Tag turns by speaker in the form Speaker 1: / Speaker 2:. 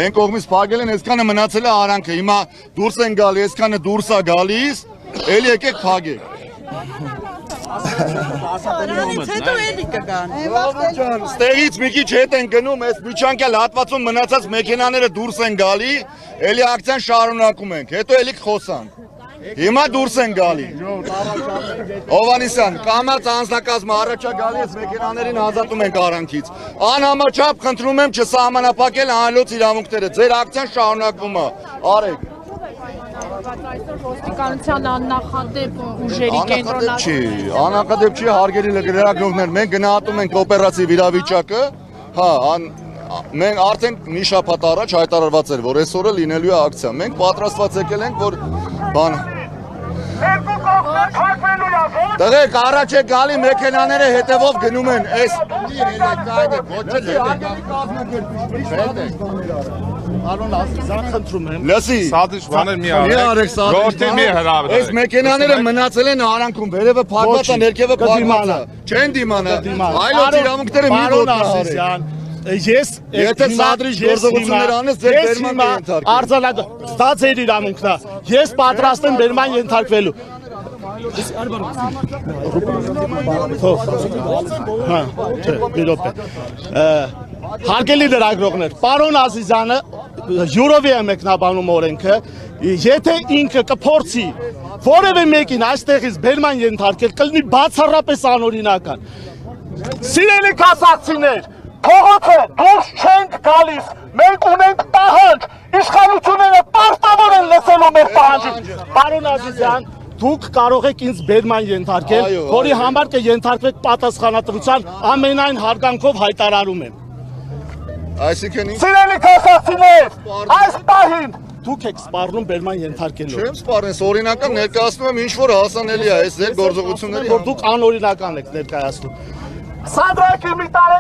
Speaker 1: Են կողմից փակել են, այսքանը մնացել է արանքը։ Հիմա դուրս են գալի, այսքանը դուրս է գալիս, էլի եկեք փակեք։
Speaker 2: Հետո էլի կգան։
Speaker 1: Ջան, ստեղից մի քիչ հետ են գնում, այս միջանկյալ հատվածում մնացած մեքենաները դուրս են գալի, էլի ակցիան շարունակում ենք, հետո էլի խոսանք։ Հիմա դուրս են գալի։ Հովանեսյան, կամած անձնակազմը առաջա գալի, այս մեքենաներին ազատում ենք արանքից։ Անհամաչափ խնդրում եմ չսահմանափակել անհայլոց իրավունքները, ձեր ակցիան շարունակվում է, արեք։
Speaker 3: Ոստիկանության աննախադեպ ուժերի կենտրոնացում։
Speaker 1: Աննախադեպ չի, հարգելի լրագրողներ, մենք գնահատում ենք օպերացիվ իրավիճակը, հա, մենք արդեն մի շաբաթ առաջ հայտարարված էր, որ այսօրը լինելու է ակցիա, մենք պատրաստված եկել ենք, որ բան Տղեկ առաջ է գալի մեքենաները հետևով գնում են, այս լսի, այս մեքենաները մնացել են արանքում, վերևը փակված է, ներքևը փակված է, չեն դիմանա, այլոց իրավունքները մի ոտնահարեք։
Speaker 4: Եթե սադրիչ գործողություններ անես, ձեր բերման ենթարկել։ Արձանագ, դա ձեր իրավունքն է։ Ես պատրաստ եմ բերման ենթարկվելու։ Հարգելի լրագրողներ, պարոն Ազիզյանը յուրովի է մեկնաբանում օրենքը, եթե ինքը կփորձի որևէ մեկին այստեղից բերման ենթարկել, կլինի բացառապես անօրինական։ Սիրելի քասացիներ, փողոցը դուրս չենք գալիս, մենք ունենք պահանջ, իշխանությունները պարտավոր են լսելու մեր պահանջին։ Պարոն Ազիզյան, դուք կարող եք ինձ բերման ենթարկել, որի համար կենթարկվեք պատասխանատվության ամենայն հարգանքով հայտարարում եմ։ Սիրելի քասացիներ, այս պահին դուք եք սպառնում բերման ենթարկելու։
Speaker 1: Չեմ սպառեն, օրինական ներկայացնում եմ ինչ որ հասանելի է այս ձեր գործողությունների։
Speaker 4: Որ դուք անօրինական եք ներկայացնում։ Սադրակի մի տարեք